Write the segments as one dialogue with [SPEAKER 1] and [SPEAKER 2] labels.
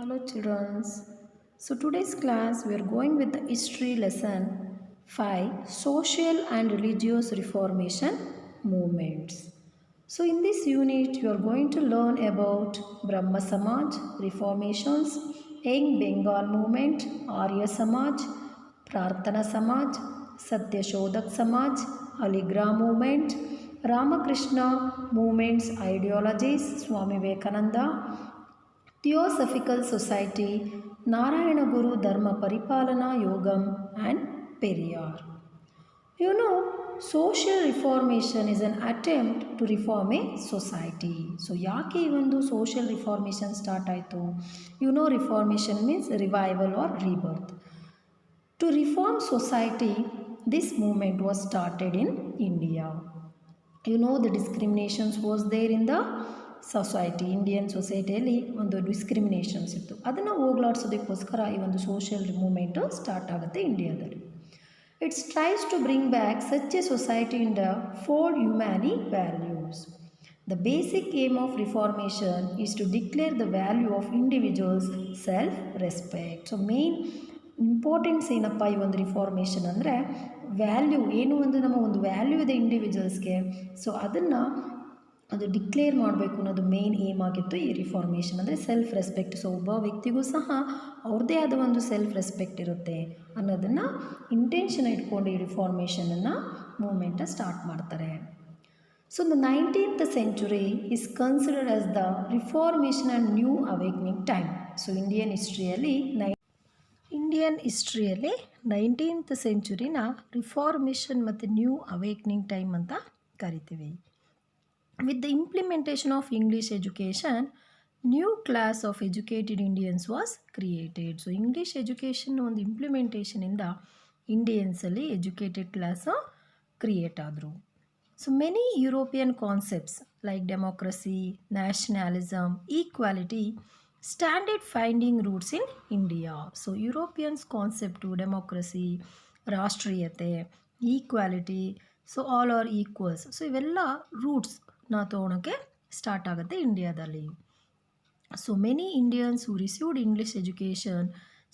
[SPEAKER 1] Hello children. So today's class we are going with the history lesson 5 social and religious reformation movements. So in this unit you are going to learn about Brahma Samaj reformations, Young Bengal movement, Arya Samaj, Prarthana Samaj, Satyashodak Samaj, Aligra movement, Ramakrishna movements ideologies, Swami Vivekananda, Theosophical Society, Narayana Guru Dharma Paripalana Yogam, and Periyar. You know, social reformation is an attempt to reform a society. So, ಯಾಕೆ ಈ ಒಂದು social reformation start ಆಯಿತು? You know, reformation means revival or rebirth. To reform society, this movement was started in India. You know, the discriminations was there in the society Indian ಸೊಸೈಟಿಯಲ್ಲಿ ಒಂದು discriminations ಇತ್ತು, ಅದನ್ನು ಹೋಗ್ಲಾಡ್ಸೋದಕ್ಕೋಸ್ಕರ ಈ ಒಂದು ಸೋಷಿಯಲ್ ಮೂಮೆಂಟು ಸ್ಟಾರ್ಟ್ ಆಗುತ್ತೆ ಇಂಡಿಯಾದಲ್ಲಿ. It's tries to bring back such a society in the for humane values. The basic aim of reformation is to declare the value of individuals' self-respect. So main importance ಏನಪ್ಪ ಈ ಒಂದು reformation ಅಂದರೆ value ಏನು, ಒಂದು ನಮ್ಮ ಒಂದು value ಇದೆ ಇಂಡಿವಿಜುವಲ್ಸ್ಗೆ, so ಅದನ್ನು ಅದು ಡಿಕ್ಲೇರ್ ಮಾಡಬೇಕು ಅನ್ನೋದು ಮೇನ್ ಏಮ್ ಆಗಿತ್ತು ಈ ರಿಫಾರ್ಮೇಷನ್. ಅಂದರೆ ಸೆಲ್ಫ್ ರೆಸ್ಪೆಕ್ಟ್. ಸೊ ಒಬ್ಬ ವ್ಯಕ್ತಿಗೂ ಸಹ ಅವ್ರದ್ದೇ ಆದ ಒಂದು ಸೆಲ್ಫ್ ರೆಸ್ಪೆಕ್ಟ್ ಇರುತ್ತೆ ಅನ್ನೋದನ್ನು ಇಂಟೆನ್ಷನ್ ಇಟ್ಕೊಂಡು ಈ ರಿಫಾರ್ಮೇಷನನ್ನು ಮೂಮೆಂಟ ಸ್ಟಾರ್ಟ್ ಮಾಡ್ತಾರೆ. So the 19th century is considered as the Reformation and New Awakening time. So Indian ಹಿಸ್ಟ್ರಿಯಲ್ಲಿ 19th ಸೆಂಚುರಿನ ರಿಫಾರ್ಮೇಷನ್ ಮತ್ತು ನ್ಯೂ ಅವೇಕ್ನಿಂಗ್ ಟೈಮ್ ಅಂತ ಕರಿತೀವಿ. With the implementation of English education, new class of educated Indians was created. So English education ಒಂದು ಇಂಪ್ಲಿಮೆಂಟೇಷನಿಂದ ಇಂಡಿಯನ್ಸಲ್ಲಿ educated class create ಆದರು. So many European concepts like democracy, nationalism, equality started finding roots in India. So Europeans concept democracy, ರಾಷ್ಟ್ರೀಯತೆ, equality, so all are equals, so ಇವೆಲ್ಲ ರೂಟ್ಸ್ನ ತೊಗೊಳಕ್ಕೆ start ಆಗುತ್ತೆ ಇಂಡಿಯಾದಲ್ಲಿ. So many Indians who received English education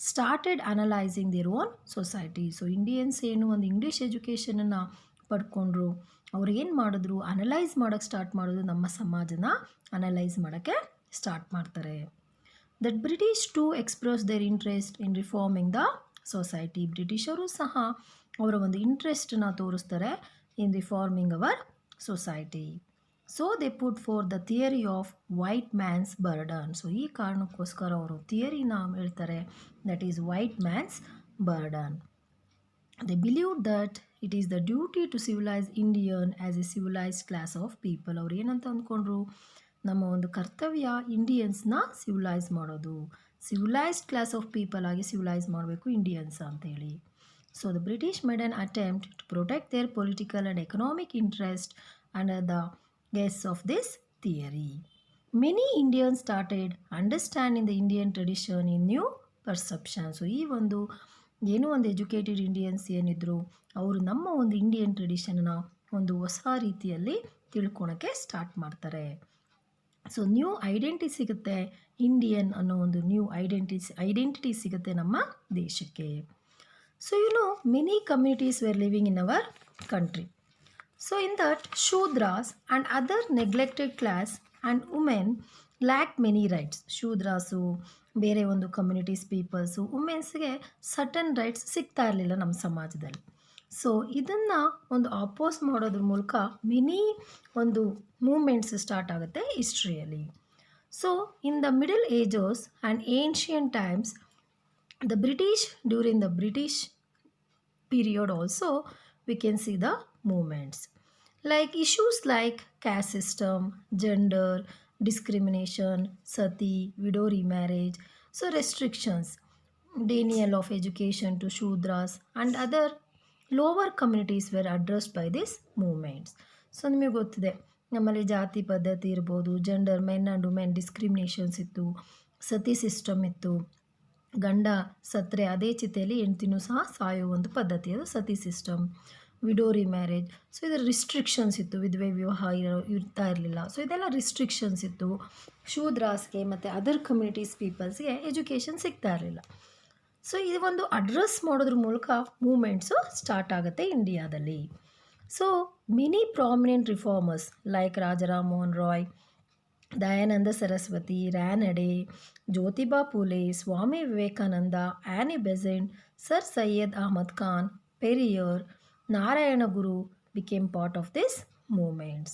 [SPEAKER 1] started analysing their own society. So Indians ಏನು ಒಂದು English ಎಜುಕೇಷನನ್ನು ಪಡ್ಕೊಂಡ್ರು, ಅವ್ರು ಏನು ಮಾಡಿದ್ರು, ಅನಲೈಸ್ ಮಾಡೋಕ್ಕೆ ಸ್ಟಾರ್ಟ್ ಮಾಡೋದು, ನಮ್ಮ ಸಮಾಜನ ಅನಲೈಸ್ ಮಾಡೋಕ್ಕೆ ಸ್ಟಾರ್ಟ್ ಮಾಡ್ತಾರೆ. That British to express their interest in reforming the society. ಬ್ರಿಟಿಷರು ಸಹ ಅವರ ಒಂದು ಇಂಟ್ರೆಸ್ಟನ್ನ ತೋರಿಸ್ತಾರೆ in reforming our society. So they put forth the theory of white man's burden. So ಈ ಕಾರಣಕ್ಕೋಸ್ಕರ ಅವರು ಥಿಯರಿನ ಹೇಳ್ತಾರೆ, that is white man's burden. They believed that it is the duty to civilize Indian as a civilized class of people. ಅವ್ರು ಏನಂತ ಅಂದ್ಕೊಂಡ್ರು, ನಮ್ಮ ಒಂದು ಕರ್ತವ್ಯ ಇಂಡಿಯನ್ಸ್ನ ಸಿವಿಲೈಸ್ ಮಾಡೋದು, ಸಿವಿಲೈಸ್ಡ್ ಕ್ಲಾಸ್ ಆಫ್ ಪೀಪಲ್ ಆಗಿ ಸಿವಿಲೈಸ್ ಮಾಡಬೇಕು ಇಂಡಿಯನ್ಸ್ ಅಂತೇಳಿ. So the British made an attempt to protect their political and economic interest under the guise of this theory. Many Indians started understanding the Indian tradition in new perception. So ಈ ಒಂದು ಏನೋ ಒಂದು educated Indians ಏನಿದ್ರು, ಅವರು ನಮ್ಮ ಒಂದು Indian ಟ್ರೆಡಿಷನ್ನ ಒಂದು ಹೊಸ ರೀತಿಯಲ್ಲಿ ತಿಳ್ಕೊಳಕ್ಕೆ ಸ್ಟಾರ್ಟ್ ಮಾಡ್ತಾರೆ. ಸೊ ನ್ಯೂ ಐಡೆಂಟಿಟಿ ಸಿಗುತ್ತೆ, ಇಂಡಿಯನ್ ಅನ್ನೋ ಒಂದು ನ್ಯೂ ಐಡೆಂಟಿಟಿ ಸಿಗುತ್ತೆ ನಮ್ಮ ದೇಶಕ್ಕೆ. So you know many communities were living in our country. So in that Shudras and other neglected class and women lack many rights. Shudras, ಬೇರೆ ಒಂದು ಕಮ್ಯುನಿಟೀಸ್ ಪೀಪಲ್ಸು, ವುಮೆನ್ಸ್ಗೆ ಸರ್ಟನ್ ರೈಟ್ಸ್ ಸಿಗ್ತಾ ಇರಲಿಲ್ಲ ನಮ್ಮ ಸಮಾಜದಲ್ಲಿ. ಸೊ ಇದನ್ನು ಒಂದು ಅಪೋಸ್ ಮಾಡೋದ್ರ ಮೂಲಕ ಮೆನಿ ಒಂದು ಮೂಮೆಂಟ್ಸ್ ಸ್ಟಾರ್ಟ್ ಆಗುತ್ತೆ ಹಿಸ್ಟ್ರಿಯಲ್ಲಿ. So in the middle ages and ancient times, the British during the British period also we can see the movements like issues like caste system, gender discrimination, sati, widow remarriage, so restrictions, denial of education to shudras and other lower communities were addressed by these movements. So ನಿಮಗೆ ಗೊತ್ತಿದೆ, ನಮ್ಮಲ್ಲಿ ಜಾತಿ ಪದ್ಧತಿ ಇರ್ಬೋದು, gender, men and women discriminations ಇತ್ತು, ಸತಿ system ಇತ್ತು, ಗಂಡ ಸತ್ತರೆ ಅದೇ ಚಿತೆಯಲ್ಲಿ ಹೆಂಡ್ತಿನೂ ಸಹ ಸಾಯೋ ಒಂದು ಪದ್ಧತಿ, ಅದು ಸತಿ ಸಿಸ್ಟಮ್. ವಿಡೋ ರಿಮ್ಯಾರೇಜ್. ಸೊ ಇದರ ರಿಸ್ಟ್ರಿಕ್ಷನ್ಸ್ ಇತ್ತು, ವಿಧವೆ ವಿವಾಹ ಇರ್ತಾ ಇರಲಿಲ್ಲ. ಸೊ ಇದೆಲ್ಲ ರಿಸ್ಟ್ರಿಕ್ಷನ್ಸ್ ಇತ್ತು. ಶೂದ್ರಾಸ್ಗೆ ಮತ್ತು ಅದರ್ ಕಮ್ಯುನಿಟೀಸ್ ಪೀಪಲ್ಸ್ಗೆ ಎಜುಕೇಷನ್ ಸಿಗ್ತಾ ಇರಲಿಲ್ಲ. ಸೊ ಇದು ಒಂದು ಅಡ್ರೆಸ್ ಮಾಡೋದ್ರ ಮೂಲಕ ಮೂಮೆಂಟ್ಸು ಸ್ಟಾರ್ಟ್ ಆಗುತ್ತೆ ಇಂಡಿಯಾದಲ್ಲಿ. So many prominent reformers like Rajaram Mohan Roy, Dayananda Saraswati, Ranade, Jyotiba Phule, Swami Vivekananda, Annie Besant, Sir Syed Ahmad Khan, Periyar, Narayana Guru became part of this movements.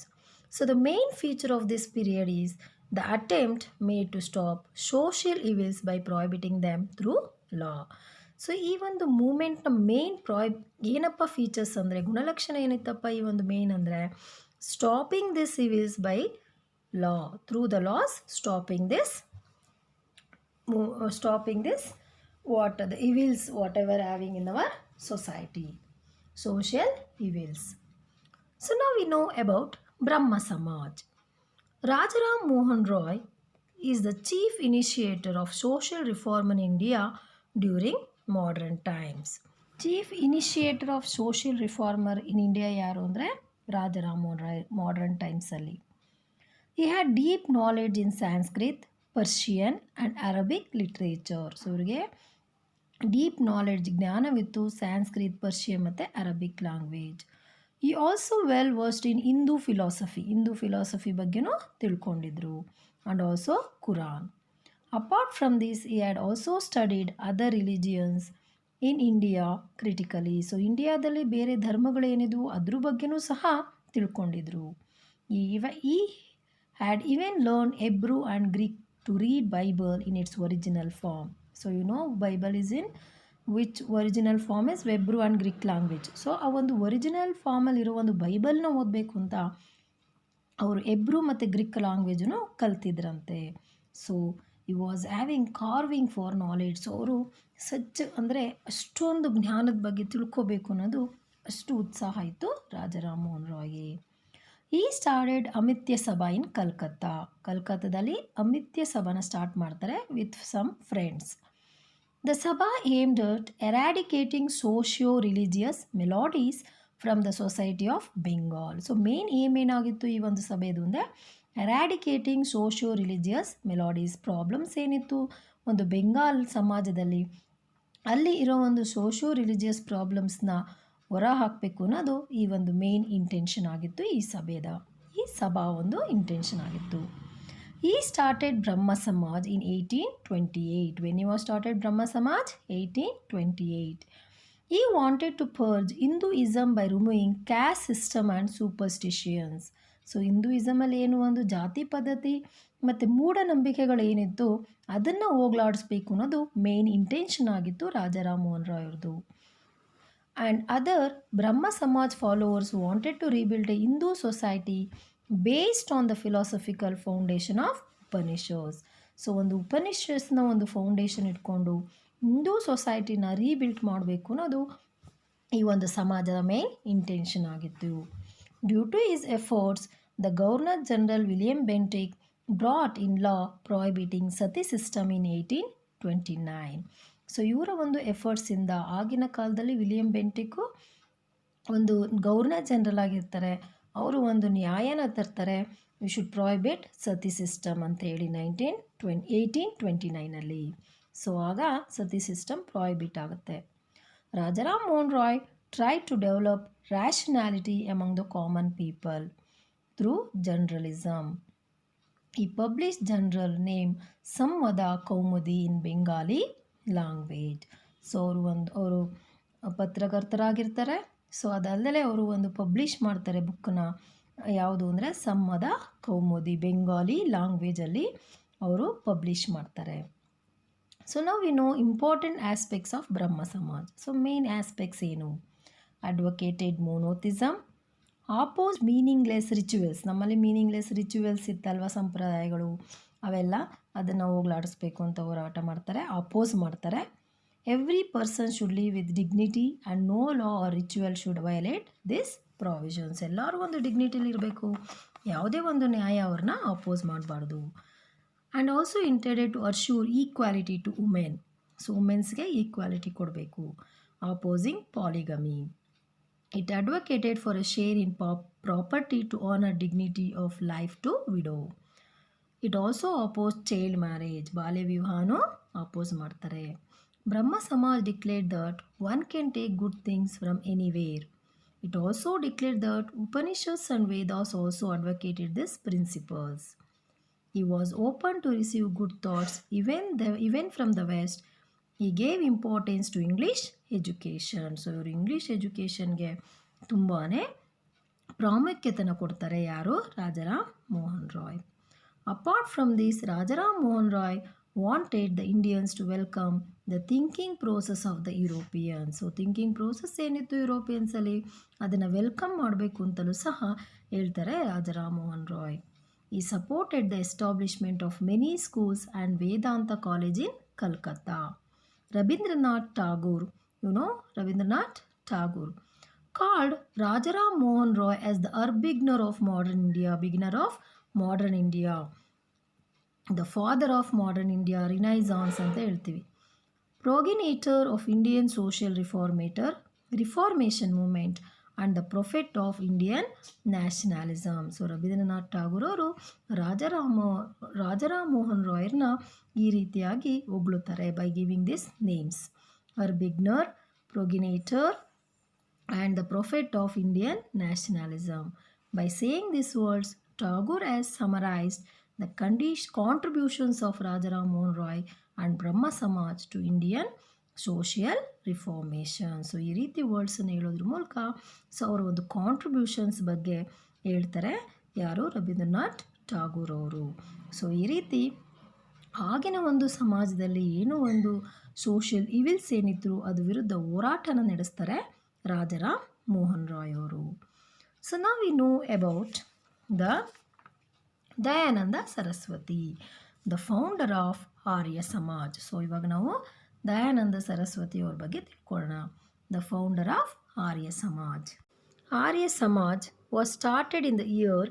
[SPEAKER 1] So the main feature of this period is the attempt made to stop social evils by prohibiting them through law. So ಈ ಒಂದು ಮೂಮೆಂಟ್ನ main ಏನಪ್ಪ features ಅಂದರೆ, ಗುಣಲಕ್ಷಣ ಏನಿತ್ತಪ್ಪ ಈ ಒಂದು main ಅಂದರೆ, stopping this evils by law, through the laws, stopping this what the evils whatever having in our society, social evils. So now we know about Brahma Samaj. Rajaram Mohan Roy is the chief initiator of social reform in India during modern times. Chief initiator of social reformer in India ಯಾರು ಅಂದರೆ Rajaram Mohan Roy modern ಟೈಮ್ಸಲ್ಲಿ. He had deep knowledge in Sanskrit, Persian and Arabic literature. So ಇವರಿಗೆ deep knowledge ಜ್ಞಾನವಿತ್ತು Sanskrit, Persian ಮತ್ತು Arabic language. He also well versed in Hindu philosophy ಬಗ್ಗೆನೂ ತಿಳ್ಕೊಂಡಿದ್ರು, and also Quran. Apart from this he had also studied other religions in India critically. So ಇಂಡಿಯಾದಲ್ಲಿ ಬೇರೆ ಧರ್ಮಗಳೇನಿದ್ವು ಅದ್ರ ಬಗ್ಗೆನೂ ಸಹ ತಿಳ್ಕೊಂಡಿದ್ರು. ಈ had even learned Hebrew and Greek to read Bible in its original form. So you know Bible is in which original form is Hebrew and Greek language. So ಆ ಒಂದು original ಫಾರ್ಮಲ್ಲಿರೋ ಒಂದು ಬೈಬಲ್ನ ಓದಬೇಕು ಅಂತ ಅವರು ಹೆಬ್ರೂ ಮತ್ತು ಗ್ರೀಕ್ ಲ್ಯಾಂಗ್ವೇಜನ್ನು ಕಲ್ತಿದ್ರಂತೆ. ಸೊ ಈ was having carving for knowledge. So ಅವರು ಅಂದರೆ ಅಷ್ಟೊಂದು ಜ್ಞಾನದ ಬಗ್ಗೆ ತಿಳ್ಕೋಬೇಕು ಅನ್ನೋದು ಅಷ್ಟು ಉತ್ಸಾಹ ಇತ್ತು ರಾಜಾರಾಮ್ ಮೋಹನ್ ರಾಯ್ಗೆ. ಈ ಸ್ಟಾರ್ಟೆಡ್ ಅಮಿತ್ಯ ಸಭಾ ಇನ್ ಕಲ್ಕತ್ತಾದಲ್ಲಿ ಅಮಿತ್ಯ ಸಭಾನ ಸ್ಟಾರ್ಟ್ ಮಾಡ್ತಾರೆ with some friends. The Sabha aimed at eradicating socio religious melodies from the society of Bengal. So main ಏನಾಗಿತ್ತು ಈ ಒಂದು ಸಭೆದು ಅಂದರೆ eradicating socio religious melodies. Problems ಏನಿತ್ತು ಒಂದು ಬೆಂಗಾಲ್ ಸಮಾಜದಲ್ಲಿ, ಅಲ್ಲಿ ಇರೋ ಒಂದು ಸೋಷಿಯೋ ರಿಲಿಜಿಯಸ್ ಪ್ರಾಬ್ಲಮ್ಸ್ನ ಹೊರ ಹಾಕಬೇಕು ಅನ್ನೋದು ಈ ಒಂದು ಮೇನ್ ಇಂಟೆನ್ಷನ್ ಆಗಿತ್ತು ಈ ಸಭಾ ಒಂದು ಇಂಟೆನ್ಷನ್ ಆಗಿತ್ತು. He started Brahmo Samaj in 1828. When you started Brahmo Samaj 1828. He wanted to purge Hinduism by removing caste system and superstitions. So ಹಿಂದೂಯಿಸಮಲ್ಲಿ ಏನು ಒಂದು ಜಾತಿ ಪದ್ಧತಿ ಮತ್ತು ಮೂಢನಂಬಿಕೆಗಳೇನಿತ್ತು ಅದನ್ನು ಹೋಗಲಾಡಿಸ್ಬೇಕು ಅನ್ನೋದು ಮೇನ್ ಇಂಟೆನ್ಷನ್ ಆಗಿತ್ತು ರಾಜಾರಾಮ್ ಮೋಹನ್ ರಾಯ್ ಅವ್ರದ್ದು. And other Brahma Samaj followers wanted to rebuild a Hindu society based on the philosophical foundation of Upanishads. So ಒಂದು ಉಪನಿಷತ್ಸ್ನ ಒಂದು ಫೌಂಡೇಶನ್ ಇಟ್ಕೊಂಡು ಹಿಂದೂ ಸೊಸೈಟಿನ ರೀಬಿಲ್ಟ್ ಮಾಡಬೇಕು ಅನ್ನೋದು ಈ ಒಂದು ಸಮಾಜದ ಮೇನ್ ಇಂಟೆನ್ಷನ್ ಆಗಿತ್ತು. Due to his efforts the governor general William Bentinck brought in law prohibiting sati system in 1829. So ಇವರ ಒಂದು ಎಫರ್ಟ್ಸಿಂದ ಆಗಿನ ಕಾಲದಲ್ಲಿ ವಿಲಿಯಂ ಬೆಂಟಿಕ್ಕು ಒಂದು ಗವರ್ನರ್ ಜನರಲ್ ಆಗಿರ್ತಾರೆ, ಅವರು ಒಂದು ನ್ಯಾಯನ ತರ್ತಾರೆ, ವಿ ಶುಡ್ ಪ್ರಾಹಿಬಿಟ್ ಸತಿ ಸಿಸ್ಟಮ್ ಅಂತೇಳಿ 1829. ಸೊ ಆಗ ಸತಿ ಸಿಸ್ಟಮ್ ಪ್ರಾಹಿಬಿಟ್ ಆಗುತ್ತೆ. Rajaram Mohan Roy try to develop rationality among the common people through journalism. ಈ publish journal name Samvad Kaumudi in Bengali language. So ಅವರು ಪತ್ರಕರ್ತರಾಗಿರ್ತಾರೆ. ಸೊ ಅದಲ್ಲದೆ ಅವರು ಒಂದು ಪಬ್ಲಿಷ್ ಮಾಡ್ತಾರೆ ಬುಕ್ಕನ್ನ, ಯಾವುದು ಅಂದರೆ ಸಂವದ ಕೌಮುದಿ, ಬೆಂಗಾಲಿ ಲ್ಯಾಂಗ್ವೇಜಲ್ಲಿ ಅವರು ಪಬ್ಲಿಷ್ ಮಾಡ್ತಾರೆ. ಸೊ ನಾವು we know important aspects of Brahmo Samaj. So main aspects ಏನು? Advocated monotheism, oppose meaningless rituals. ನಮ್ಮಲ್ಲಿ ಮೀನಿಂಗ್ಲೆಸ್ ರಿಚುವಲ್ಸ್ ಇತ್ತಲ್ವ, ಸಂಪ್ರದಾಯಗಳು ಅವೆಲ್ಲ ಅದನ್ನು ಹೋಗಲಾಡಿಸ್ಬೇಕು ಅಂತ ಹೋರಾಟ ಮಾಡ್ತಾರೆ, ಅಪೋಸ್ ಮಾಡ್ತಾರೆ. Every person should live with dignity and no law or ritual should violate this provisions. ಎಲ್ಲರೂ ಒಂದು ಡಿಗ್ನಿಟಿಲಿ ಇರಬೇಕು, ಯಾವುದೇ ಒಂದು ನ್ಯಾಯ ಅವ್ರನ್ನ ಅಪೋಸ್ ಮಾಡಬಾರ್ದು. And also intended to assure equality to women. So ವುಮೆನ್ಸ್ಗೆ ಈಕ್ವಾಲಿಟಿ ಕೊಡಬೇಕು. Opposing polygamy. It advocated for a share in property to honor dignity of life to widow. It also opposed child marriage. ಬಾಲ್ಯ ವಿವಾಹನೂ oppose ಮಾಡ್ತಾರೆ. Brahmo Samaj declared that one can take good things from anywhere. It also declared that Upanishads and Vedas also advocated these principles. He was open to receive good thoughts even from the West. He gave importance to English education. So ಇವರು English ಎಜುಕೇಷನ್ಗೆ ತುಂಬಾ ಪ್ರಾಮುಖ್ಯತೆಯನ್ನು ಕೊಡ್ತಾರೆ. ಯಾರು? Rajaram Mohan Roy. Apart from this, Rajaram Mohan Roy wanted the Indians to welcome the thinking process of the Europeans. So thinking process ಏನಿತ್ತು ಯುರೋಪಿಯನ್ಸಲ್ಲಿ ಅದನ್ನು welcome ಮಾಡಬೇಕು ಅಂತಲೂ ಸಹ ಹೇಳ್ತಾರೆ Rajaram Mohan Roy. He supported the establishment of many schools and Vedanta College in Calcutta. Rabindranath Tagore, Rabindranath Tagore, called Rajaram Mohan Roy as the beginner of modern India, the father of modern India, Renaissance ಅಂತ ಹೇಳ್ತೀವಿ. Progenitor of Indian social reformation movement and the prophet of Indian nationalism. So Rabindranath Tagore ಅವರು ರಾಜಾರಾಮ್ ಮೋಹನ್ ರಾಯ್ರನ್ನ ಈ ರೀತಿಯಾಗಿ ಹೊಗಳುತ್ತಾರೆ by giving this names: a beginner, progenitor and the prophet of Indian nationalism. By saying these words, Tagore has summarized the contributions of Rajaram Mohan Roy and Brahma Samaj to Indian social reformation. So ಈ ರೀತಿ ವರ್ಡ್ಸನ್ನು ಹೇಳೋದ್ರ ಮೂಲಕ ಅವರ ಒಂದು contributions ಬಗ್ಗೆ ಹೇಳ್ತಾರೆ ಯಾರು? ರವೀಂದ್ರನಾಥ್ ಠಾಗೂರ್ ಅವರು. So ಈ ರೀತಿ ಆಗಿನ ಒಂದು ಸಮಾಜದಲ್ಲಿ ಏನೋ ಒಂದು ಸೋಷಿಯಲ್ ಇವಿಲ್ಸ್ ಏನಿದ್ರು ಅದು ವಿರುದ್ಧ ಹೋರಾಟನ ನಡೆಸ್ತಾರೆ ರಾಜಾರಾಮ್ ಮೋಹನ್ ರಾಯ್ ಅವರು. ಸೊ ನಾವು we know about the Dayananda Saraswati, the founder of Arya Samaj. So ಇವಾಗ ನಾವು ದಯಾನಂದ ಸರಸ್ವತಿ ಅವ್ರ ಬಗ್ಗೆ ತಿಳ್ಕೊಳ್ಳೋಣ. The founder of Arya Samaj. Arya Samaj was started in the year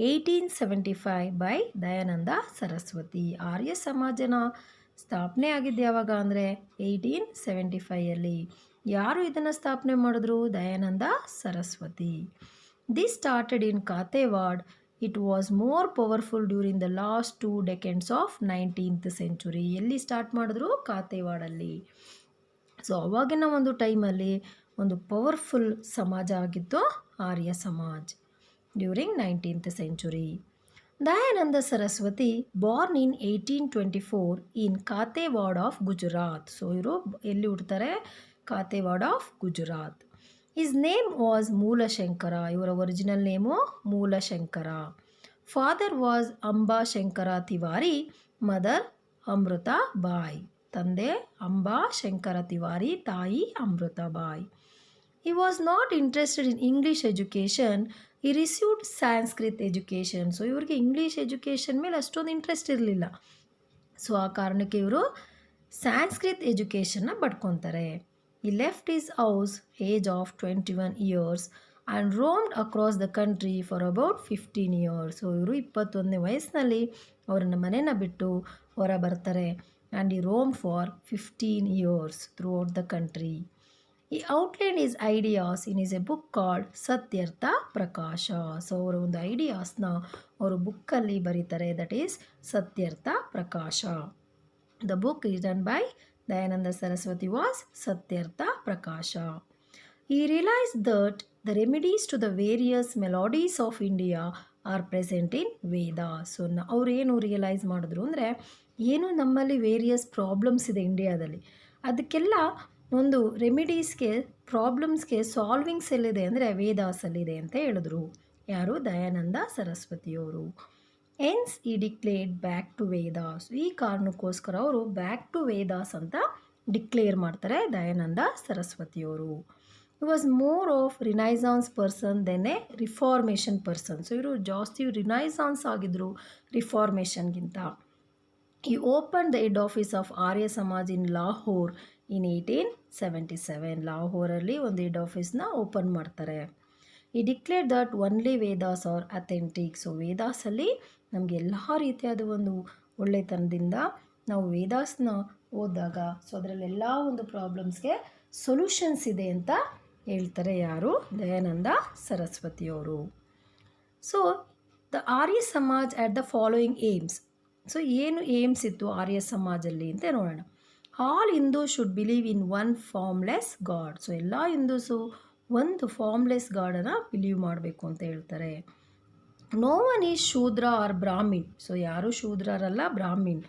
[SPEAKER 1] 1875 by Dayananda Saraswati. Arya ಸಮಾಜನ ಸ್ಥಾಪನೆ ಆಗಿದ್ದು ಯಾವಾಗ ಅಂದರೆ 1875 ಯಾರು ಇದನ್ನು ಸ್ಥಾಪನೆ ಮಾಡಿದ್ರು? Dayananda Saraswati. This started in Kathiawad. It was more powerful during the last 2 decades of 19th century. ಎಲ್ಲಿ ಸ್ಟಾರ್ಟ್ ಮಾಡಿದ್ರು? ಕಾಥೇವಾಡಲ್ಲಿ. ಸೊ ಅವಾಗಿನ ಒಂದು ಟೈಮಲ್ಲಿ ಒಂದು ಪವರ್ಫುಲ್ ಸಮಾಜ ಆಗಿತ್ತು Arya Samaj during 19th century. Dayananda Saraswati born in 1824 in Kathiawad of Gujarat. So ಇವರು ಎಲ್ಲಿ ಹುಡ್ತಾರೆ? Kathiawad of Gujarat. His name was Mulshankar. ಇವರ original name Mulshankar. Father was Amba Shankar Tiwari, mother Amrita Bai. ತಂದೆ ಅಂಬಾ ಶಂಕರ ತಿವಾರಿ, ತಾಯಿ Amrita Bai. He was not interested in English education. He received Sanskrit education. So ಇವ್ರಿಗೆ ಇಂಗ್ಲೀಷ್ ಎಜುಕೇಷನ್ ಮೇಲೆ ಅಷ್ಟೊಂದು interest ಇರಲಿಲ್ಲ. ಸೊ ಆ ಕಾರಣಕ್ಕೆ ಇವರು Sanskrit ಎಜುಕೇಷನ್ನ ಪಡ್ಕೊತಾರೆ. He left his house age of 21 years and roamed across the country for about 15 years. So ಇವರು 21ನೇ ವಯಸ್ಸಿನಲ್ಲಿ ಅವರನ್ನ ಮನೆಯನ್ನು ಬಿಟ್ಟು ಹೊರ ಬರ್ತಾರೆ. And he roamed for 15 years throughout the country. He outlined his ideas in his book called Satyarth Prakash. So ಅವರ ಒಂದು ಐಡಿಯಾಸ್ನ ಅವರು ಬುಕ್ಕಲ್ಲಿ ಬರೀತಾರೆ, that is Satyarth Prakash. The book written by Dayananda Saraswati was Satyarth Prakash. He realized that the remedies to the various maladies of India are present in Vedas. So ಅವರೇನು realise ಮಾಡಿದ್ರು ಅಂದರೆ, ಏನು ನಮ್ಮಲ್ಲಿ ವೇರಿಯಸ್ ಪ್ರಾಬ್ಲಮ್ಸ್ ಇದೆ ಇಂಡಿಯಾದಲ್ಲಿ, ಅದಕ್ಕೆಲ್ಲ ಒಂದು ರೆಮಿಡೀಸ್ಗೆ, ಪ್ರಾಬ್ಲಮ್ಸ್ಗೆ ಸಾಲ್ವಿಂಗ್ಸ್ ಎಲ್ಲಿದೆ ಅಂದರೆ ವೇದಾಸಲ್ಲಿದೆ ಅಂತ ಹೇಳಿದ್ರು. ಯಾರು? ದಯಾನಂದ ಸರಸ್ವತಿಯವರು. ಎನ್ಸ್ ಈ ಡಿಕ್ಲೇರ್ಡ್ ಬ್ಯಾಕ್ ಟು ವೇದಾಸ್. ಈ ಕಾರಣಕ್ಕೋಸ್ಕರ ಅವರು ಬ್ಯಾಕ್ ಟು ವೇದಾಸ್ ಅಂತ ಡಿಕ್ಲೇರ್ ಮಾಡ್ತಾರೆ ದಯಾನಂದ ಸರಸ್ವತಿಯವರು. He was more of renaissance person than a reformation person. So ಇವರು ಜಾಸ್ತಿ ರಿನೈಸಾನ್ಸ್ ಆಗಿದ್ರು ರಿಫಾರ್ಮೇಷನ್ಗಿಂತ. He opened the head office of Arya Samaj in Lahore in 1877. ಲಾಹೋರಲ್ಲಿ ಒಂದು ಹೆಡ್ ಆಫೀಸ್ನ ಓಪನ್ ಮಾಡ್ತಾರೆ. He declared that only Vedas are authentic. So ವೇದಾಸಲ್ಲಿ ನಮಗೆ ಎಲ್ಲ ರೀತಿಯಾದ ಒಂದು ಒಳ್ಳೆತನದಿಂದ ನಾವು ವೇದಾಸ್ನ ಓದಿದಾಗ ಸೊ ಅದರಲ್ಲೆಲ್ಲ ಒಂದು ಪ್ರಾಬ್ಲಮ್ಸ್ಗೆ ಸೊಲ್ಯೂಷನ್ಸ್ ಇದೆ ಅಂತ ಹೇಳ್ತಾರೆ ಯಾರು? ದಯಾನಂದ ಸರಸ್ವತಿಯವರು. So the Arya Samaj at the following aims. So ಏನು ಏಮ್ಸ್ ಇತ್ತು ಆರ್ಯ ಸಮಾಜಲ್ಲಿ ಅಂತ ನೋಡೋಣ. All Hindu should believe in one formless god. So ಎಲ್ಲ ಹಿಂದೂಸು ಒಂದು ಫಾರ್ಮ್ಲೆಸ್ ಗಾಡನ್ನು ಬಿಲೀವ್ ಮಾಡಬೇಕು ಅಂತ ಹೇಳ್ತಾರೆ. No one is Shudra or Brahmin. So ಯಾರು ಶೂದ್ರರಲ್ಲ, Brahmin.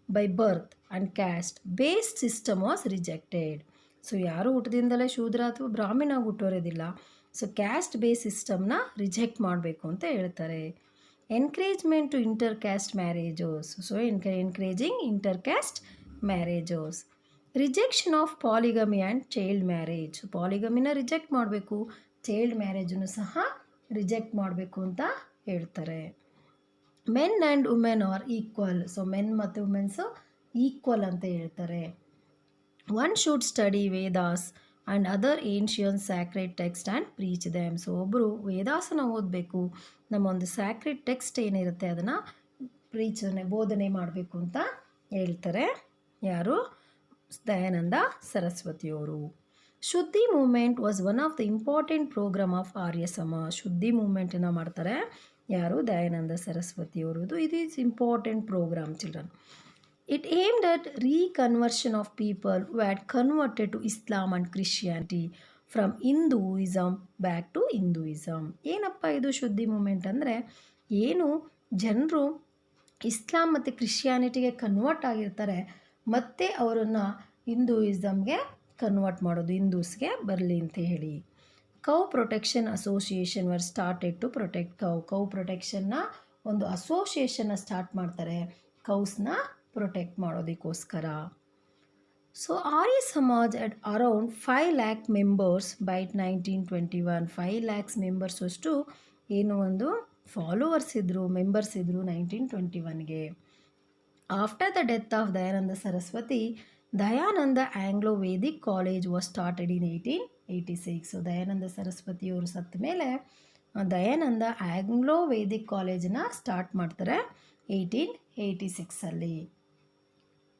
[SPEAKER 1] By birth and caste based system was rejected. So ಯಾರು ಹುಟ್ಟದಿಂದಲೇ ಶೂದ್ರ ಅಥವಾ ಬ್ರಾಹ್ಮಣ ಹುಟ್ಟೋರೋದಿಲ್ಲ. ಸೊ ಕ್ಯಾಸ್ಟ್ ಬೇಸ್ ಸಿಸ್ಟಮ್ನ ರಿಜೆಕ್ಟ್ ಮಾಡಬೇಕು ಅಂತ ಹೇಳ್ತಾರೆ. Encouragement to inter caste marriages. So encouraging inter caste marriages. Rejection of polygamy and child marriage. ಪಾಲಿಗಮಿನ ರಿಜೆಕ್ಟ್ ಮಾಡಬೇಕು, ಚೈಲ್ಡ್ ಮ್ಯಾರೇಜನ್ನು ಸಹ ರಿಜೆಕ್ಟ್ ಮಾಡಬೇಕು ಅಂತ ಹೇಳ್ತಾರೆ. Men and women are equal. So men ಮತ್ತು ವುಮೆನ್ಸು ಈಕ್ವಲ್ ಅಂತ ಹೇಳ್ತಾರೆ. One should study Vedas and other ancient sacred text and preach them. So ಒಬ್ಬರು ವೇದಾಸನ ಓದಬೇಕು, ನಮ್ಮ ಒಂದು ಸ್ಯಾಕ್ರೆಡ್ ಟೆಕ್ಸ್ಟ್ ಏನಿರುತ್ತೆ ಅದನ್ನು ಬೋಧನೆ ಮಾಡಬೇಕು ಅಂತ ಹೇಳ್ತಾರೆ. ಯಾರು? ದಯಾನಂದ ಸರಸ್ವತಿಯವರು. Shuddhi movement was one of the important program of Arya Samaj. Shuddhi ಮೂಮೆಂಟನ್ನು ಮಾಡ್ತಾರೆ ಯಾರು? ದಯಾನಂದ ಸರಸ್ವತಿಯವರದು. ಇದು is important program children. It aimed at reconversion of people who had converted to Islam and Christianity from Hinduism back to Hinduism. ಏನಪ್ಪ ಇದು ಶುದ್ಧಿ ಮೂಮೆಂಟ್ ಅಂದರೆ, ಏನು ಜನರು ಇಸ್ಲಾಂ ಮತ್ತು ಕ್ರಿಶ್ಚಿಯಾನಿಟಿಗೆ ಕನ್ವರ್ಟ್ ಆಗಿರ್ತಾರೆ ಮತ್ತು ಅವರನ್ನು ಹಿಂದೂಯಿಸಮ್ಗೆ ಕನ್ವರ್ಟ್ ಮಾಡೋದು, ಹಿಂದೂಸ್ಗೆ ಬರಲಿ ಅಂತ ಹೇಳಿ. Cow protection association were started to protect cow. Cow ಪ್ರೊಟೆಕ್ಷನ್ನ ಒಂದು ಅಸೋಸಿಯೇಷನ್ನ ಸ್ಟಾರ್ಟ್ ಮಾಡ್ತಾರೆ ಕೌಸ್ನ ಪ್ರೊಟೆಕ್ಟ್ ಮಾಡೋದಕ್ಕೋಸ್ಕರ. So Arya Samaj at around 5 lakh members by 1921. 5 lakhs members ಅಷ್ಟು ಏನು ಒಂದು ಫಾಲೋವರ್ಸ್ ಇದ್ದರು, ಮೆಂಬರ್ಸ್ ಇದ್ದರು 1921ಗೆ. After the death of Dayananda Saraswati, Dayananda Anglo Vedic college was started in 1886. So Dayananda ಸರಸ್ವತಿಯವರು ಸತ್ತ ಮೇಲೆ ದಯಾನಂದ ಆಂಗ್ಲೋ ವೇದಿಕ್ ಕಾಲೇಜನ್ನ ಸ್ಟಾರ್ಟ್ ಮಾಡ್ತಾರೆ 1886ಅಲ್ಲಿ.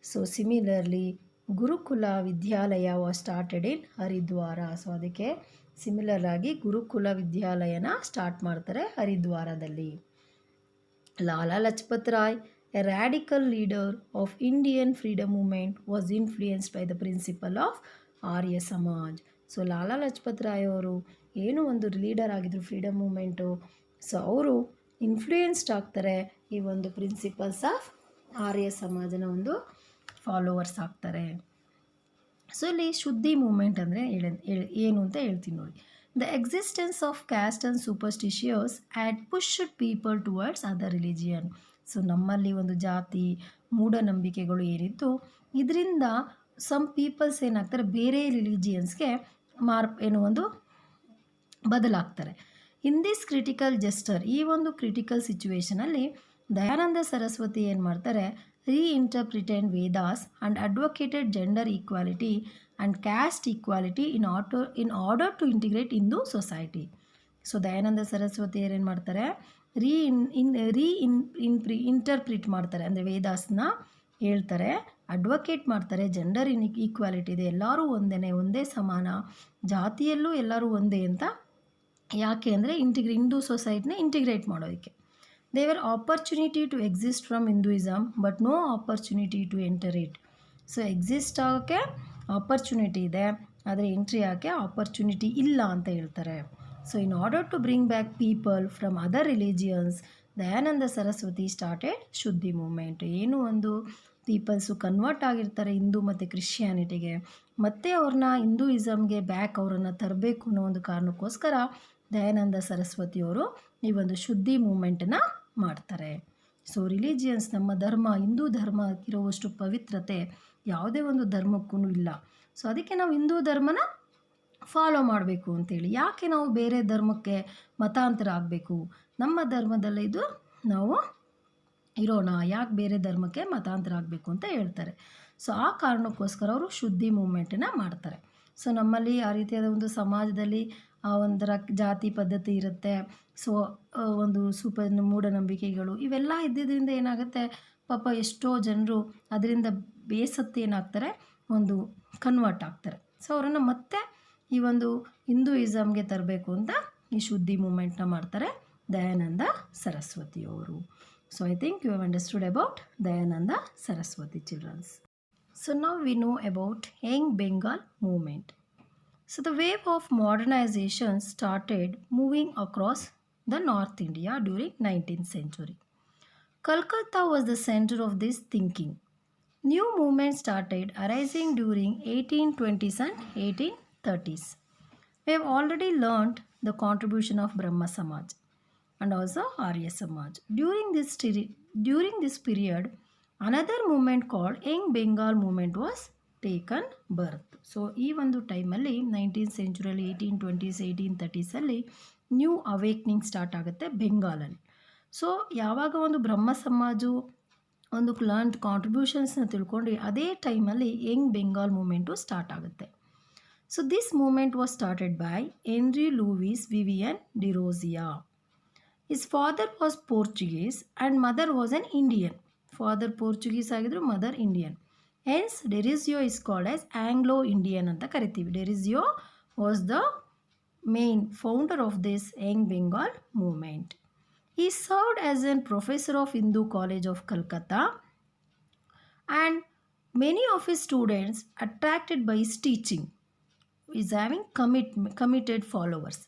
[SPEAKER 1] So similarly Gurukula Vidyalaya was started in Haridwar. So ಅದಕ್ಕೆ ಸಿಮಿಲರ್ ಆಗಿ ಗುರುಕುಲ ವಿದ್ಯಾಲಯನ ಸ್ಟಾರ್ಟ್ ಮಾಡ್ತಾರೆ ಹರಿದ್ವಾರದಲ್ಲಿ. Lala Lajpat Rai, a radical leader of Indian freedom movement, was influenced by the principle of Arya Samaj. So Lala Lajpat Rai ಅವರು ಏನು ಒಂದು ಲೀಡರ್ ಆಗಿದ್ರು ಫ್ರೀಡಮ್ ಮೂಮೆಂಟು. ಸೊ ಅವರು ಇನ್ಫ್ಲೂಯೆನ್ಸ್ಡ್ ಆಗ್ತಾರೆ ಈ ಒಂದು ಪ್ರಿನ್ಸಿಪಲ್ಸ್ ಆಫ್ ಆರ್ಯ ಸಮಾಜನ ಒಂದು ಫಾಲೋವರ್ಸ್ ಆಗ್ತಾರೆ. ಸೊ ಇಲ್ಲಿ ಶುದ್ಧಿ ಮೂಮೆಂಟ್ ಅಂದರೆ ಏನು ಅಂತ ಹೇಳ್ತೀನಿ ನೋಡಿ. The existence of caste and superstitious had pushed people towards other religion. So ನಮ್ಮಲ್ಲಿ ಒಂದು ಜಾತಿ ಮೂಢನಂಬಿಕೆಗಳು ಏನಿತ್ತು, ಇದರಿಂದ ಸಮ್ ಪೀಪಲ್ಸ್ ಏನಾಗ್ತಾರೆ ಬೇರೆ ರಿಲಿಜಿಯನ್ಸ್ಗೆ ಏನು ಒಂದು ಬದಲಾಗ್ತಾರೆ. ಇನ್ ದಿಸ್ ಕ್ರಿಟಿಕಲ್ ಜಸ್ಟರ್, ಈ ಒಂದು ಕ್ರಿಟಿಕಲ್ ಸಿಚುವೇಷನಲ್ಲಿ ದಯಾನಂದ ಸರಸ್ವತಿ ಏನು ಮಾಡ್ತಾರೆ, reinterpreted Vedas and advocated gender equality and caste equality in order to integrate Hindu society. So Dayananda ಸರಸ್ವತಿಯರು ಏನು ಮಾಡ್ತಾರೆ, ಇಂಟರ್ಪ್ರಿಟ್ ಮಾಡ್ತಾರೆ, ಅಂದರೆ ವೇದಾಸ್ನ ಹೇಳ್ತಾರೆ, ಅಡ್ವೊಕೇಟ್ ಮಾಡ್ತಾರೆ, ಜೆಂಡರ್ ಈಕ್ವಾಲಿಟಿ ಇದೆ, ಎಲ್ಲರೂ ಒಂದೇ ಸಮಾನ, ಜಾತಿಯಲ್ಲೂ ಎಲ್ಲರೂ ಒಂದೇ ಅಂತ. ಯಾಕೆ ಅಂದರೆ ಹಿಂದೂ ಸೊಸೈಟಿನ ಇಂಟಿಗ್ರೇಟ್ ಮಾಡೋದಕ್ಕೆ. They were opportunity to exist from Hinduism but no opportunity to enter it. So exist ಆಗೋಕ್ಕೆ ಆಪರ್ಚುನಿಟಿ ಇದೆ, ಆದರೆ ಎಂಟ್ರಿ ಆಗೋಕ್ಕೆ ಆಪರ್ಚುನಿಟಿ ಇಲ್ಲ ಅಂತ ಹೇಳ್ತಾರೆ. So in order to bring back people from other religions, Dayananda Saraswati started shuddhi movement. ಏನು ಒಂದು ಪೀಪಲ್ಸು ಕನ್ವರ್ಟ್ ಆಗಿರ್ತಾರೆ ಹಿಂದೂ ಮತ್ತು ಕ್ರಿಶ್ಚಿಯಾನಿಟಿಗೆ, ಮತ್ತು ಅವ್ರನ್ನ ಹಿಂದೂಯಿಸಮ್ಗೆ ಬ್ಯಾಕ್ ಅವರನ್ನು ತರಬೇಕು ಅನ್ನೋ ಒಂದು ಕಾರಣಕ್ಕೋಸ್ಕರ ದಯಾನಂದ ಸರಸ್ವತಿಯವರು ಈ ಒಂದು ಶುದ್ಧಿ ಮೂಮೆಂಟನ್ನು ಮಾಡ್ತಾರೆ. ಸೊ ರಿಲಿಜಿಯನ್ಸ್, ನಮ್ಮ ಧರ್ಮ, ಹಿಂದೂ ಧರ್ಮ ಇರುವಷ್ಟು ಪವಿತ್ರತೆ ಯಾವುದೇ ಒಂದು ಧರ್ಮಕ್ಕೂ ಇಲ್ಲ. ಸೊ ಅದಕ್ಕೆ ನಾವು ಹಿಂದೂ ಧರ್ಮನ ಫಾಲೋ ಮಾಡಬೇಕು ಅಂತೇಳಿ. ಯಾಕೆ ನಾವು ಬೇರೆ ಧರ್ಮಕ್ಕೆ ಮತಾಂತರ ಆಗಬೇಕು, ನಮ್ಮ ಧರ್ಮದಲ್ಲೇ ಇದು ನಾವು ಇರೋಣ, ಯಾಕೆ ಬೇರೆ ಧರ್ಮಕ್ಕೆ ಮತಾಂತರ ಆಗಬೇಕು ಅಂತ ಹೇಳ್ತಾರೆ. ಸೊ ಆ ಕಾರಣಕ್ಕೋಸ್ಕರ ಅವರು ಶುದ್ಧಿ ಮೂಮೆಂಟನ್ನು ಮಾಡ್ತಾರೆ. ಸೊ ನಮ್ಮಲ್ಲಿ ಆ ರೀತಿಯಾದ ಒಂದು ಸಮಾಜದಲ್ಲಿ ಒಂಥರ ಜಾತಿ ಪದ್ಧತಿ ಇರುತ್ತೆ. ಸೊ ಒಂದು ಮೂಢನಂಬಿಕೆಗಳು ಇವೆಲ್ಲ ಇದ್ದಿದ್ದರಿಂದ ಏನಾಗುತ್ತೆ, ಪಾಪ ಎಷ್ಟೋ ಜನರು ಅದರಿಂದ ಬೇಸತ್ತು ಏನಾಗ್ತಾರೆ, ಒಂದು ಕನ್ವರ್ಟ್ ಆಗ್ತಾರೆ. ಸೊ ಅವರನ್ನು ಮತ್ತೆ ಈ ಒಂದು ಹಿಂದೂಯಿಸಮ್ಗೆ ತರಬೇಕು ಅಂತ ಈ ಶುದ್ಧಿ ಮೂಮೆಂಟ್ನ ಮಾಡ್ತಾರೆ ದಯಾನಂದ ಸರಸ್ವತಿಯವರು. So I think you have understood about Dayananda Saraswati childrens. So now we know about Young Bengal movement. So the wave of modernization started moving across the North India during 19th century. Kolkata was the center of this thinking. New movements started arising during 1820s and 1830s. We have already learnt the contribution of Brahma Samaj and also Arya Samaj. During this period, another movement called Young Bengal movement was taken birth. So ಈ ಒಂದು ಟೈಮಲ್ಲಿ 19th ಸೆಂಚುರಿಯಲ್ಲಿ 1820s 1830ಸಲ್ಲಿ new awakening start ಆಗುತ್ತೆ ಬೆಂಗಾಲಲ್ಲಿ. So ಯಾವಾಗ ಒಂದು ಬ್ರಹ್ಮ ಸಮಾಜು ಒಂದು ಲರ್ನ್ ಕಾಂಟ್ರಿಬ್ಯೂಷನ್ಸ್ನ ತಿಳ್ಕೊಂಡು ಅದೇ ಟೈಮಲ್ಲಿ ಯಂಗ್ ಬೆಂಗಾಲ್ ಮೂಮೆಂಟು ಸ್ಟಾರ್ಟ್ ಆಗುತ್ತೆ. So this movement was started by Henry Louis Vivian Derozio. His father was Portuguese and mother was an Indian. Father Portuguese ಆಗಿದ್ರು, mother Indian. Hence Derozio is called as Anglo Indian ಅಂತ ಕರಿತೀವಿ. Derozio was the main founder of this young Bengal movement. He served as a professor of Hindu College of Calcutta, and many of his students attracted by his teaching is having committed followers.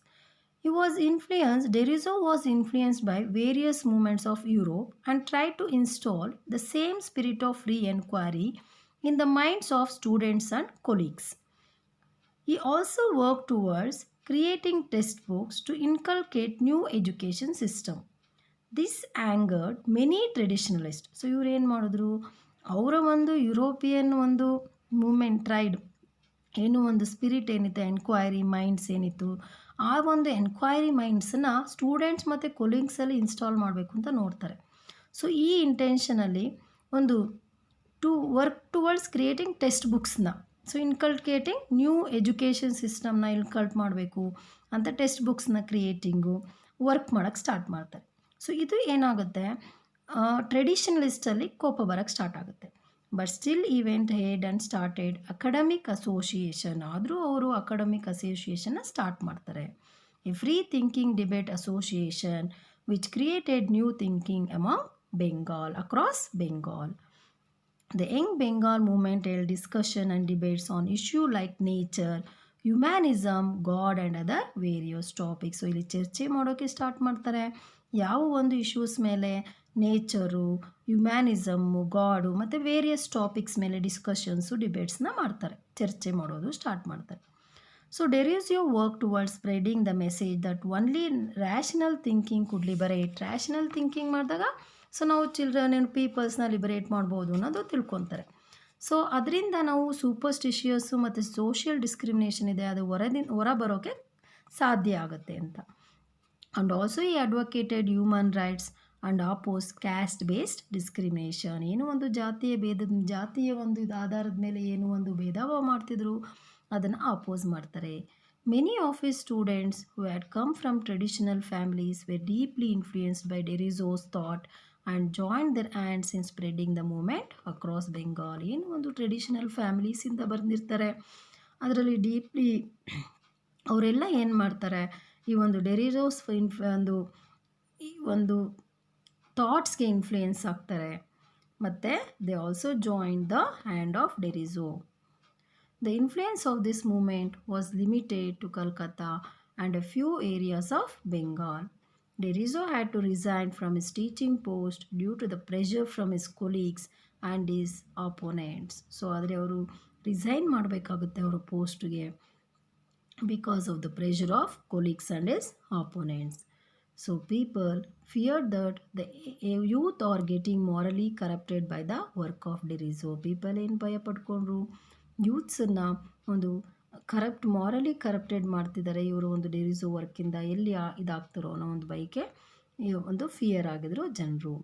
[SPEAKER 1] Derrida was influenced by various movements of Europe and tried to install the same spirit of free inquiry in the minds of students and colleagues. He also worked towards creating textbooks to inculcate new education system. This angered many traditionalists. So ಇವ್ರು ಏನು ಮಾಡಿದ್ರು, ಅವರ ಒಂದು European ಒಂದು moment tried ಏನು ಒಂದು spirit ಏನಿತ್ತು, enquiry minds ಏನಿತ್ತು, ಆ ಒಂದು ಎನ್ಕ್ವೈರಿ ಮೈಂಡ್ಸನ್ನು ಸ್ಟೂಡೆಂಟ್ಸ್ ಮತ್ತು ಕೊಲೀಗ್ಸಲ್ಲಿ ಇನ್ಸ್ಟಾಲ್ ಮಾಡಬೇಕು ಅಂತ ನೋಡ್ತಾರೆ. ಸೊ ಈ ಇಂಟೆನ್ಷನಲ್ಲಿ ಒಂದು ವರ್ಕ್ ಟುವರ್ಡ್ಸ್ ಕ್ರಿಯೇಟಿಂಗ್ ಟೆಕ್ಸ್ಟ್ ಬುಕ್ಸ್ನ, ಸೊ ಇನ್ಕಲ್ಕೇಟಿಂಗ್ ನ್ಯೂ ಎಜುಕೇಷನ್ ಸಿಸ್ಟಮ್ನ ಇನ್ಕಲ್ಟ್ ಮಾಡಬೇಕು ಅಂತ ಟೆಕ್ಸ್ಟ್ ಬುಕ್ಸ್ನ ಕ್ರಿಯೇಟಿಂಗು ವರ್ಕ್ ಮಾಡೋಕ್ಕೆ ಸ್ಟಾರ್ಟ್ ಮಾಡ್ತಾರೆ. ಸೊ ಇದು ಏನಾಗುತ್ತೆ, ಟ್ರೆಡಿಷನಲಿಸ್ಟಲ್ಲಿ ಕೋಪ ಬರೋಕ್ಕೆ ಸ್ಟಾರ್ಟ್ ಆಗುತ್ತೆ. But still event head and started academic association. ಆದರೂ ಅವರು ಅಕಾಡೆಮಿಕ್ ಅಸೋಸಿಯೇಷನ್ನ ಸ್ಟಾರ್ಟ್ ಮಾಡ್ತಾರೆ. A free thinking debate association which created new thinking among Bengal across Bengal. The Young Bengal movement held discussion and debates on issues like nature, humanism, God and other various topics. So ಇಲ್ಲಿ ಚರ್ಚೆ ಮಾಡೋಕ್ಕೆ start ಮಾಡ್ತಾರೆ. ಯಾವ ಒಂದು issues ಮೇಲೆ, nature, humanism, god ಮತ್ತು various topics ಮೇಲೆ discussions ಡಿಬೇಟ್ಸ್ನ ಮಾಡ್ತಾರೆ, ಚರ್ಚೆ ಮಾಡೋದು ಸ್ಟಾರ್ಟ್ ಮಾಡ್ತಾರೆ. So Derozio work towards spreading the message that only rational thinking could liberate. Rational thinking ಮಾಡಿದಾಗ ಸೊ ನಾವು ಚಿಲ್ಡ್ರನ್ ಆ್ಯಂಡ್ ಪೀಪಲ್ಸ್ನ ಲಿಬರೇಟ್ ಮಾಡ್ಬೋದು ಅನ್ನೋದು ತಿಳ್ಕೊತಾರೆ. ಸೊ ಅದರಿಂದ ನಾವು ಸೂಪರ್ಸ್ಟಿಷಿಯಸ್ಸು ಮತ್ತು ಸೋಷಿಯಲ್ ಡಿಸ್ಕ್ರಿಮಿನೇಷನ್ ಇದೆ, ಅದು ಹೊರ ಬರೋಕ್ಕೆ ಸಾಧ್ಯ ಆಗುತ್ತೆ ಅಂತ. ಆ್ಯಂಡ್ ಆಲ್ಸೋ ಈ advocated human rights and ಆಪೋಸ್ caste based discrimination. ಏನು ಒಂದು ಜಾತಿಯ ಒಂದು ಆಧಾರದ ಮೇಲೆ ಏನು ಒಂದು ಭೇದ ಭಾವ ಮಾಡ್ತಿದ್ರು ಅದನ್ನು ಅಪೋಸ್ ಮಾಡ್ತಾರೆ. Many of his students who had come from traditional families were deeply influenced by Derozio's thought and joined their hands in spreading the movement across Bengal. ಏನು ಒಂದು ಟ್ರೆಡಿಷನಲ್ ಫ್ಯಾಮಿಲೀಸಿಂದ ಬಂದಿರ್ತಾರೆ, ಅದರಲ್ಲಿ ಡೀಪ್ಲಿ ಅವರೆಲ್ಲ ಏನು ಮಾಡ್ತಾರೆ, ಈ ಒಂದು ಡೆರಿಜೋಸ್ ಒಂದು ಥಾಟ್ಸ್ಗೆ ಇನ್ಫ್ಲೂಯೆನ್ಸ್ ಆಗ್ತಾರೆ. ಮತ್ತು they also joined the hand of Derozio. The influence of this movement was limited to Calcutta and a few areas of Bengal. Derrida had to resign from his teaching post due to the pressure from his colleagues and his opponents. So ಆದರೆ ಅವರು resign ಮಾಡಬೇಕಾಗುತ್ತೆ ಅವರ ಪೋಸ್ಟ್ಗೆ because of the pressure of colleagues and his opponents. So people feared that the youth are getting morally corrupted by the work of Derrida. People ಏನು ಭಯ ಪಡ್ಕೊಂಡ್ರು, ಯೂತ್ಸನ್ನು ಒಂದು morally corrupted ಮಾಡ್ತಿದ್ದಾರೆ ಇವರು ಒಂದು ಡೆರಿಜೋ ವರ್ಕಿಂದ, ಎಲ್ಲಿ ಇದಾಗ್ತಾರೋ ಅನ್ನೋ ಒಂದು ಬೈಕೆ ಒಂದು ಫಿಯರ್ ಆಗಿದ್ರು ಜನರು.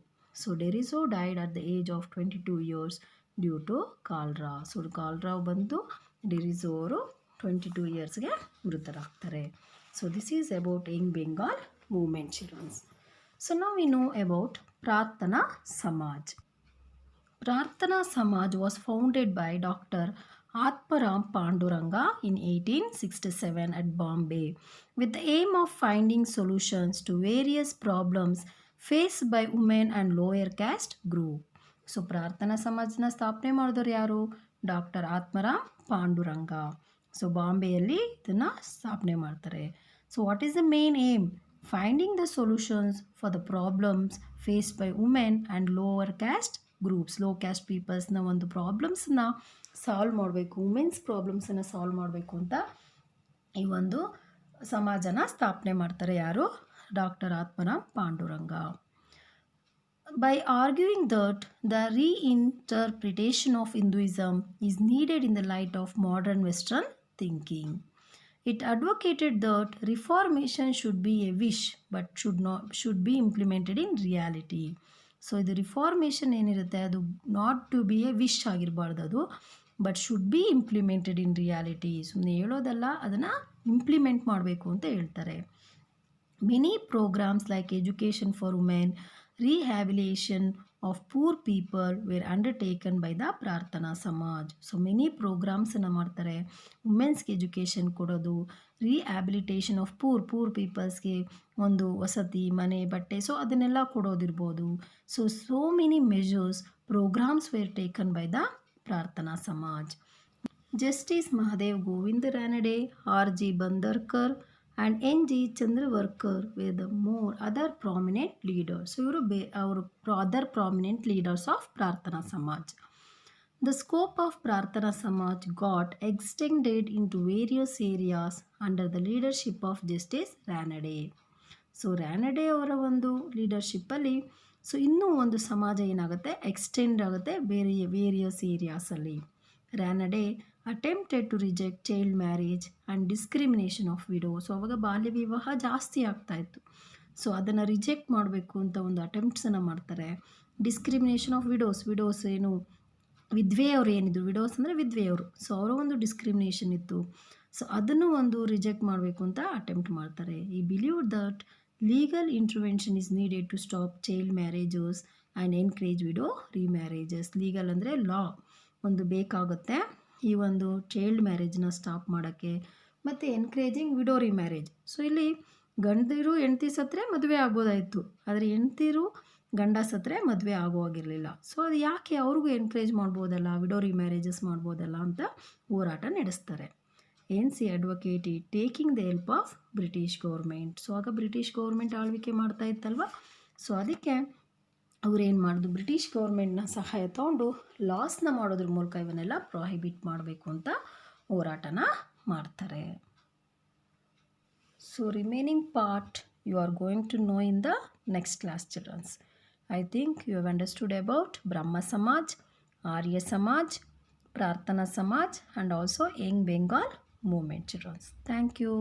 [SPEAKER 1] So Derozio died at the age of 22 years due to cholera. So cholera ಬಂದು ಡೆರಿಜೋ ಅವರು 22 yearsಗೆ ಮೃತರಾಗ್ತಾರೆ. So this is about young Bengal movement childrens. So ನಾವು we know about Prarthana Samaj. Prarthana Samaj was founded by Dr. Atmaram Panduranga in 1867 at Bombay with the aim of finding solutions to various problems faced by women and lower caste group. So Prarthana ಸಮಾಜನ ಸ್ಥಾಪನೆ ಮಾಡಿದವರು ಯಾರು? Doctor Atmaram Pandurang. So ಬಾಂಬೆಯಲ್ಲಿ ಇದನ್ನು ಸ್ಥಾಪನೆ ಮಾಡ್ತಾರೆ. So what is the main aim? Finding the solutions for the problems faced by women and lower caste groups. Low caste ಪೀಪಲ್ಸ್ನ ಒಂದು ಪ್ರಾಬ್ಲಮ್ಸನ್ನ ಸಾಲ್ವ್ ಮಾಡಬೇಕು, ವುಮೆನ್ಸ್ ಪ್ರಾಬ್ಲಮ್ಸನ್ನು ಸಾಲ್ವ್ ಮಾಡಬೇಕು ಅಂತ ಈ ಒಂದು ಸಮಾಜನ ಸ್ಥಾಪನೆ ಮಾಡ್ತಾರೆ. ಯಾರು? Doctor Atmaram Pandurang. By arguing that the reinterpretation of Hinduism is needed in the light of modern Western thinking. It advocated that reformation should be a wish but should be implemented in reality. So ಇದು reformation ಏನಿರುತ್ತೆ ಅದು not to be a wish ಆಗಿರಬಾರ್ದು, ಅದು but should be implemented in reality. ಸುಮ್ಮನೆ ಹೇಳೋದಲ್ಲ, ಅದನ್ನು implement ಮಾಡಬೇಕು ಅಂತ ಹೇಳ್ತಾರೆ. Many programs like education for women, rehabilitation of poor people were undertaken by the ಪ್ರಾರ್ಥನಾ ಸಮಾಜ್. ಸೊ ಮೆನಿ ಪ್ರೋಗ್ರಾಮ್ಸನ್ನು ಮಾಡ್ತಾರೆ. ವುಮೆನ್ಸ್ಗೆ ಎಜುಕೇಷನ್ ಕೊಡೋದು, ರಿಹ್ಯಾಬಿಲಿಟೇಷನ್ ಆಫ್ ಪೂರ್ ಪೀಪಲ್ಸ್ಗೆ ಒಂದು ವಸತಿ, ಮನೆ, ಬಟ್ಟೆ, ಸೊ ಅದನ್ನೆಲ್ಲ ಕೊಡೋದಿರ್ಬೋದು. So many measures, programs were taken by the Prarthana Samaj. Justice Mahadev Govind Ranade, R G Bhandarkar and N.G. Chandravarkar were the more other prominent leaders. So, our other prominent leaders of Prarthana Samaj. The scope of Prarthana Samaj got extended into various areas under the leadership of Justice Ranade. So Ranade ಅವರ ಒಂದು ಲೀಡರ್ಶಿಪ್ಪಲ್ಲಿ so ಇನ್ನೂ ಒಂದು ಸಮಾಜ ಏನಾಗುತ್ತೆ, extend ಆಗುತ್ತೆ various ಏರಿಯಾಸಲ್ಲಿ. Ranade attempted to reject child marriage and discrimination of widow. So ಅವಾಗ ಬಾಲ್ಯ ವಿವಾಹ ಜಾಸ್ತಿ ಆಗ್ತಾಯಿತ್ತು. ಸೊ ಅದನ್ನು ರಿಜೆಕ್ಟ್ ಮಾಡಬೇಕು ಅಂತ ಒಂದು ಅಟೆಂಪ್ಟ್ಸನ್ನು ಮಾಡ್ತಾರೆ. ಡಿಸ್ಕ್ರಿಮಿನೇಷನ್ ಆಫ್ ವಿಡೋಸ್ ಏನು ವಿಧವೆಯವರು ಏನಿದ್ರು, ವಿಡೋಸ್ ಅಂದರೆ ವಿಧವೆಯವರು, ಸೊ ಅವರ ಒಂದು ಡಿಸ್ಕ್ರಿಮಿನೇಷನ್ ಇತ್ತು. ಸೊ ಅದನ್ನು ಒಂದು ರಿಜೆಕ್ಟ್ ಮಾಡಬೇಕು ಅಂತ ಅಟೆಂಪ್ಟ್ ಮಾಡ್ತಾರೆ. He believe that legal intervention is needed to stop child marriages and encourage widow remarriages. Legal ಅಂದರೆ ಲಾ ಒಂದು ಬೇಕಾಗುತ್ತೆ ಈ ಒಂದು ಚೈಲ್ಡ್ ಮ್ಯಾರೇಜ್ನ ಸ್ಟಾಪ್ ಮಾಡೋಕ್ಕೆ, ಮತ್ತು ಎನ್ಕರೇಜಿಂಗ್ ವಿಡೋ ರಿಮ್ಯಾರೇಜ್. ಸೊ ಇಲ್ಲಿ ಗಂಡದಿರು ಹೆಂಡ್ತಿ ಸತ್ತರೆ ಮದುವೆ ಆಗ್ಬೋದಾಯಿತು, ಆದರೆ ಹೆಂಡ್ತಿರು ಗಂಡ ಸತ್ತರೆ ಮದುವೆ ಆಗೋವಾಗಿರಲಿಲ್ಲ. ಸೊ ಅದು ಯಾಕೆ ಅವ್ರಿಗೂ ಎನ್ಕರೇಜ್ ಮಾಡ್ಬೋದಲ್ಲ, ವಿಡೋ ರಿಮ್ಯಾರೇಜಸ್ ಮಾಡ್ಬೋದಲ್ಲ ಅಂತ ಹೋರಾಟ ನಡೆಸ್ತಾರೆ. N C advocate taking the help of British government. So ಆಗ ಬ್ರಿಟಿಷ್ ಗೌರ್ಮೆಂಟ್ ಆಳ್ವಿಕೆ ಮಾಡ್ತಾ ಇತ್ತಲ್ವ, ಸೊ ಅದಕ್ಕೆ ಅವ್ರೇನು ಮಾಡಿದ್ರು, ಬ್ರಿಟಿಷ್ ಗೌರ್ಮೆಂಟ್ನ ಸಹಾಯ ತೊಗೊಂಡು ಲಾಸ್ನ ಮಾಡೋದ್ರ ಮೂಲಕ ಇವನ್ನೆಲ್ಲ ಪ್ರೊಹಿಬಿಟ್ ಮಾಡಬೇಕು ಅಂತ ಹೋರಾಟನ ಮಾಡ್ತಾರೆ. So remaining part you are going to know in the next class childrens. I think you have understood about Brahma Samaj, Arya Samaj, Prarthana Samaj and also young Bengal movement childrens. Thank you.